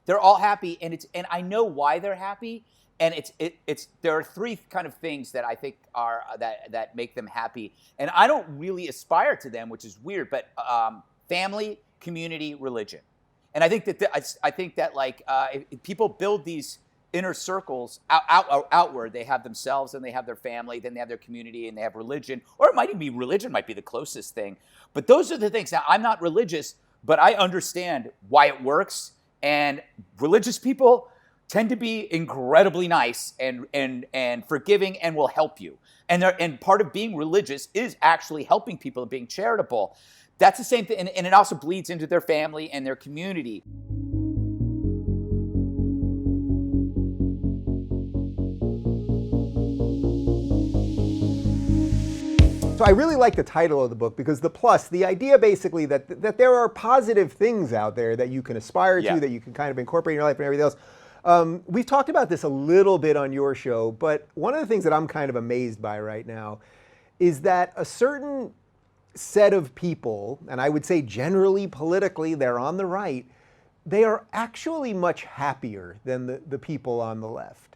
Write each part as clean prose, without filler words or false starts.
They're all happy, and I know why they're happy. And it's there are three kind of things that I think are that make them happy, and I don't really aspire to them, which is weird. But family, community, religion, and I think that if people build these inner circles outward. They have themselves and they have their family, then they have their community and they have religion, or it might even be religion might be the closest thing. But those are the things. Now, I'm not religious, but I understand why it works. And religious people tend to be incredibly nice and forgiving and will help you. And part of being religious is actually helping people and being charitable. That's the same thing. And it also bleeds into their family and their community. So I really like the title of the book because the idea basically that there are positive things out there that you can aspire to, that you can kind of incorporate in your life and everything else. We've talked about this a little bit on your show, but one of the things that I'm kind of amazed by right now is that a certain set of people, and I would say generally politically they're on the right, they are actually much happier than the people on the left.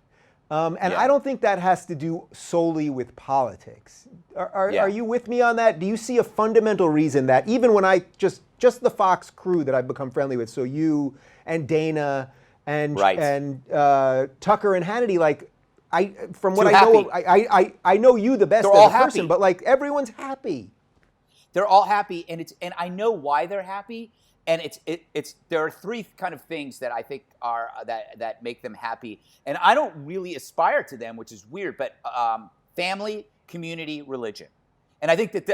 I don't think that has to do solely with politics. Are you with me on that? Do you see a fundamental reason that even when I just the Fox crew that I've become friendly with, so you and Dana and Tucker and Hannity, like from what I know, I know you the best as a person, but like everyone's happy. They're all happy, and I know why they're happy. And there are three kind of things that I think are that make them happy, and I don't really aspire to them, which is weird. But family, community, religion, and I think that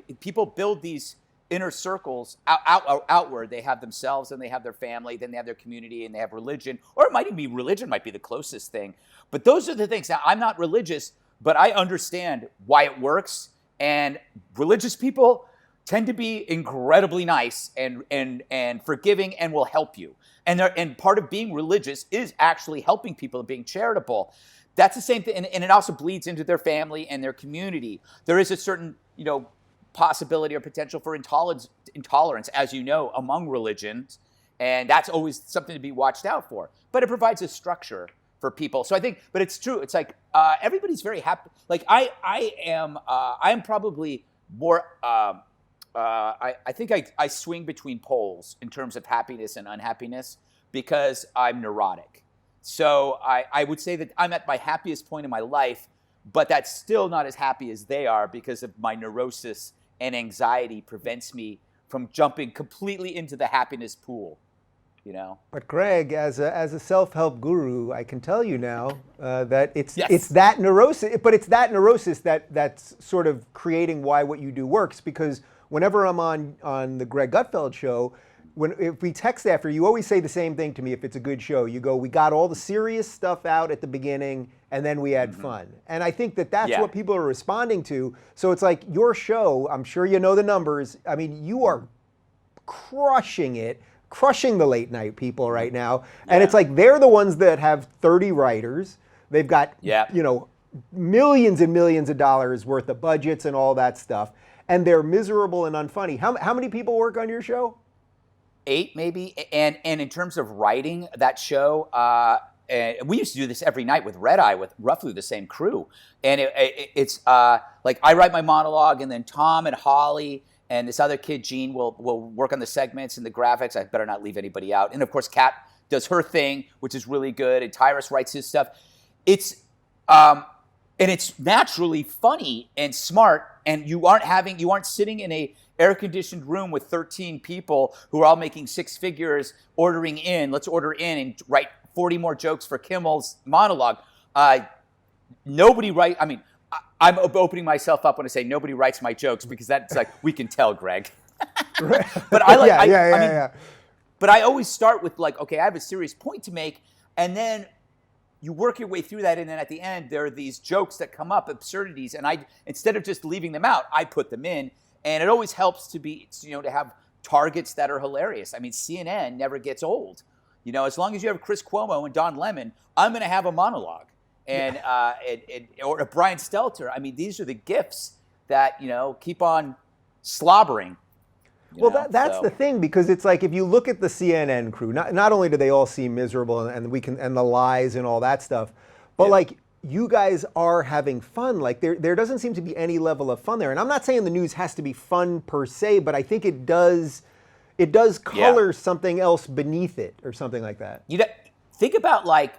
if people build these inner circles outward, they have themselves and they have their family, then they have their community and they have religion, or it might even be religion might be the closest thing. But those are the things. Now, I'm not religious, but I understand why it works, and religious people tend to be incredibly nice and forgiving and will help you. And part of being religious is actually helping people and being charitable. That's the same thing, and it also bleeds into their family and their community. There is a certain, possibility or potential for intolerance, as you know, among religions, and that's always something to be watched out for. But it provides a structure for people. So I think, but it's true. It's like everybody's very happy. Like I am probably more. I think I swing between poles in terms of happiness and unhappiness because I'm neurotic. So I would say that I'm at my happiest point in my life, but that's still not as happy as they are because of my neurosis and anxiety prevents me from jumping completely into the happiness pool, But Greg, as a self-help guru, I can tell you now that it's that neurosis, but it's that neurosis that's sort of creating why what you do works. Because whenever I'm on the Greg Gutfeld show, if we text after, you always say the same thing to me if it's a good show. You go, we got all the serious stuff out at the beginning, and then we had fun. And I think that's what people are responding to. So it's like your show, I'm sure you know the numbers. I mean, you are crushing the late night people right now. And it's like they're the ones that have 30 writers. They've got, millions and millions of dollars worth of budgets and all that stuff. And they're miserable and unfunny. How many people work on your show? 8 maybe. And in terms of writing that show, we used to do this every night with Red Eye with roughly the same crew. And it's like I write my monologue, and then Tom and Holly and this other kid, Gene, will work on the segments and the graphics. I better not leave anybody out. And of course, Kat does her thing, which is really good. And Tyrus writes his stuff. It's naturally funny and smart. And you aren't sitting in a air-conditioned room with 13 people who are all making 6 figures, let's order in and write 40 more jokes for Kimmel's monologue. I'm opening myself up when I say nobody writes my jokes because that's like, we can tell, Greg. But But I always start with like, okay, I have a serious point to make, and then you work your way through that, and then at the end, there are these jokes that come up, absurdities, and instead of just leaving them out, I put them in, and it always helps to have targets that are hilarious. I mean, CNN never gets old. As long as you have Chris Cuomo and Don Lemon, I'm going to have a monologue, and or Brian Stelter. I mean, these are the gifts that keep on slobbering. Well, that's the thing, because it's like if you look at the CNN crew, not only do they all seem miserable and the lies and all that stuff, but like you guys are having fun. Like there doesn't seem to be any level of fun there. And I'm not saying the news has to be fun per se, but I think it does color something else beneath it or something like that. You know, think about like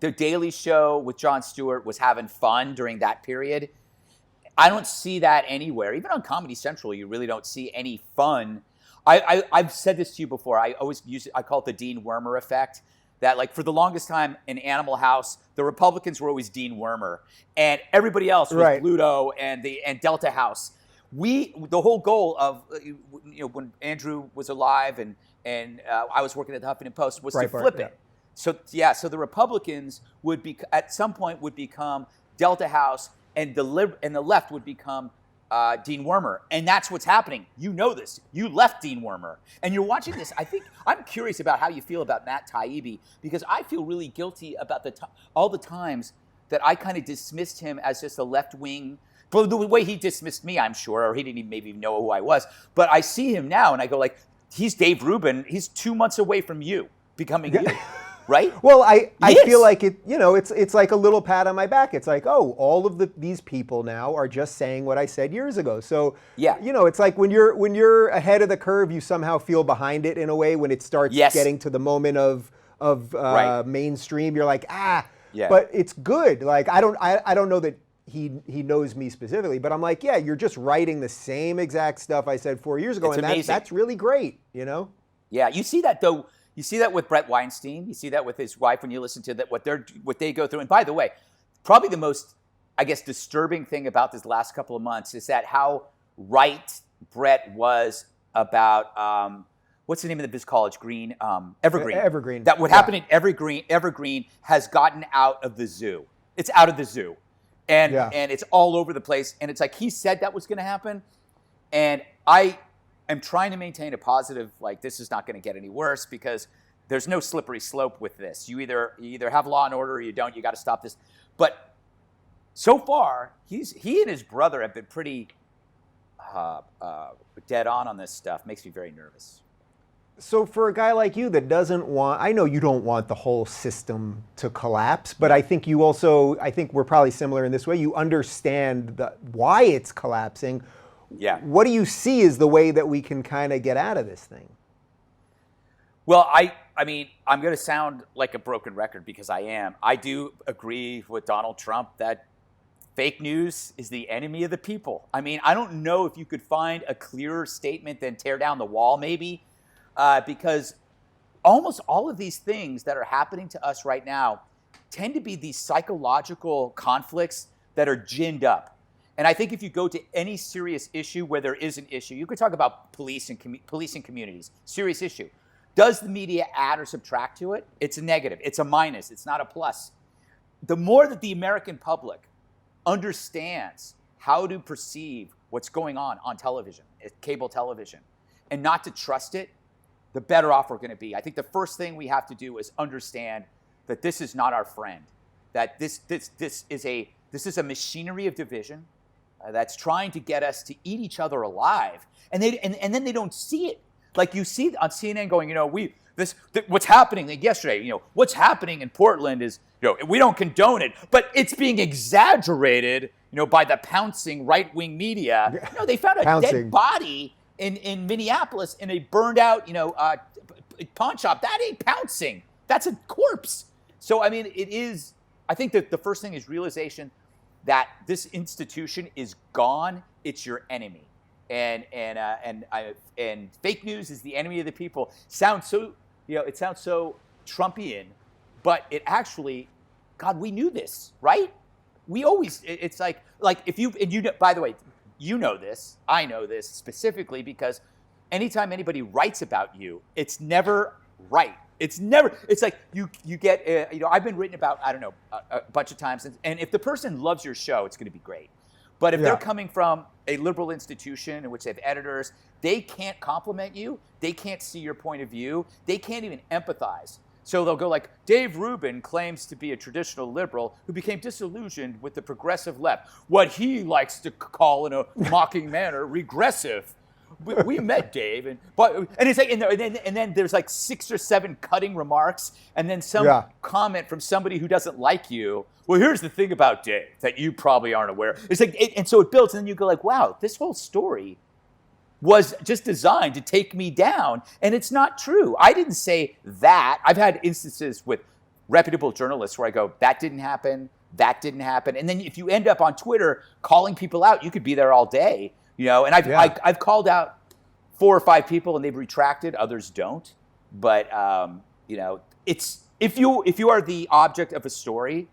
the Daily Show with Jon Stewart was having fun during that period. I don't see that anywhere. Even on Comedy Central, you really don't see any fun. I've said this to you before. I always use it. I call it the Dean Wormer effect. That like for the longest time in Animal House, the Republicans were always Dean Wormer, and everybody else was Bluto and Delta House. The whole goal of when Andrew was alive and I was working at the Huffington Post was to flip it. So the Republicans would be at some point would become Delta House, and the left would become Dean Wormer, and that's what's happening. You know this. You left Dean Wormer, and you're watching this. I think I'm curious about how you feel about Matt Taibbi, because I feel really guilty about all the times that I kind of dismissed him as just a left wing. But the way he dismissed me, I'm sure, or he didn't even maybe know who I was. But I see him now, and I go like, he's Dave Rubin. He's 2 months away from you becoming you. Right? Well, I feel like it's like a little pat on my back. It's like, oh, all of these people now are just saying what I said years ago. So it's like when you're ahead of the curve, you somehow feel behind it in a way. When it starts getting to the moment of mainstream, you're like, but it's good. Like I don't know that he knows me specifically, but I'm like, you're just writing the same exact stuff I said 4 years ago, and that's really great, Yeah, you see that though. You see that with Bret Weinstein. You see that with his wife when you listen to that what they go through. And by the way, probably the most, I guess, disturbing thing about this last couple of months is that how right Bret was about what's the name of this college? Evergreen. Evergreen. That what happened in Evergreen has gotten out of the zoo. It's out of the zoo, and it's all over the place. And it's like he said that was going to happen, and I'm trying to maintain a positive, like this is not going to get any worse, because there's no slippery slope with this. You either have law and order or you don't. You got to stop this. But so far, he and his brother have been pretty dead on this stuff. Makes me very nervous. So for a guy like you that doesn't want, I know you don't want the whole system to collapse, but I think we're probably similar in this way. You understand why it's collapsing. Yeah. What do you see as the way that we can kind of get out of this thing? Well, I mean, I'm going to sound like a broken record because I am. I do agree with Donald Trump that fake news is the enemy of the people. I mean, I don't know if you could find a clearer statement than tear down the wall, maybe, because almost all of these things that are happening to us right now tend to be these psychological conflicts that are ginned up. And I think if you go to any serious issue where there is an issue, you could talk about police and policing communities, serious issue. Does the media add or subtract to it? It's a negative. It's a minus. It's not a plus. The more that the American public understands how to perceive what's going on television, cable television, and not to trust it, the better off we're going to be. I think the first thing we have to do is understand that this is not our friend, that this is a machinery of division. That's trying to get us to eat each other alive, and then they don't see it. Like you see on CNN going, what's happening like yesterday, what's happening in Portland is, we don't condone it, but it's being exaggerated, by the pouncing right-wing media. They found a dead body in Minneapolis in a burned out, pawn shop. That ain't pouncing. That's a corpse. So I mean, I think that the first thing is realization that this institution is gone. It's your enemy, and fake news is the enemy of the people. Sounds so it sounds so Trumpian, but it actually, God, we knew this, right? We always. It's like if you by the way, you know this. I know this specifically because anytime anybody writes about you, it's never right. It's like you get, I've been written about, I don't know, a bunch of times. And if the person loves your show, it's going to be great. But if they're coming from a liberal institution in which they have editors, they can't compliment you. They can't see your point of view. They can't even empathize. So they'll go like, Dave Rubin claims to be a traditional liberal who became disillusioned with the progressive left. What he likes to call in a mocking manner, regressive. we met Dave, and it's like, and then there's like 6 or 7 cutting remarks, and then some comment from somebody who doesn't like you. Well, here's the thing about Dave that you probably aren't aware. It's like, and so it builds, and then you go like, wow, this whole story was just designed to take me down, and it's not true. I didn't say that. I've had instances with reputable journalists where I go, that didn't happen, and then if you end up on Twitter calling people out, you could be there all day, you know. And I've called out 4 or 5 people, and they've retracted. Others don't. But you know, it's if you are the object of a story,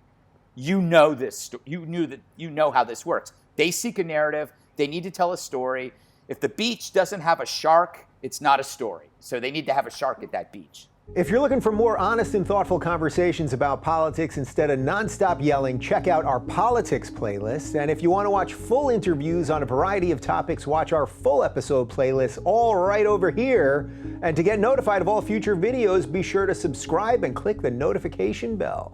you know this. You know how this works. They seek a narrative. They need to tell a story. If the beach doesn't have a shark, it's not a story. So they need to have a shark at that beach. If you're looking for more honest and thoughtful conversations about politics instead of nonstop yelling, check out our politics playlist. And if you want to watch full interviews on a variety of topics, watch our full episode playlist all right over here. And to get notified of all future videos, be sure to subscribe and click the notification bell.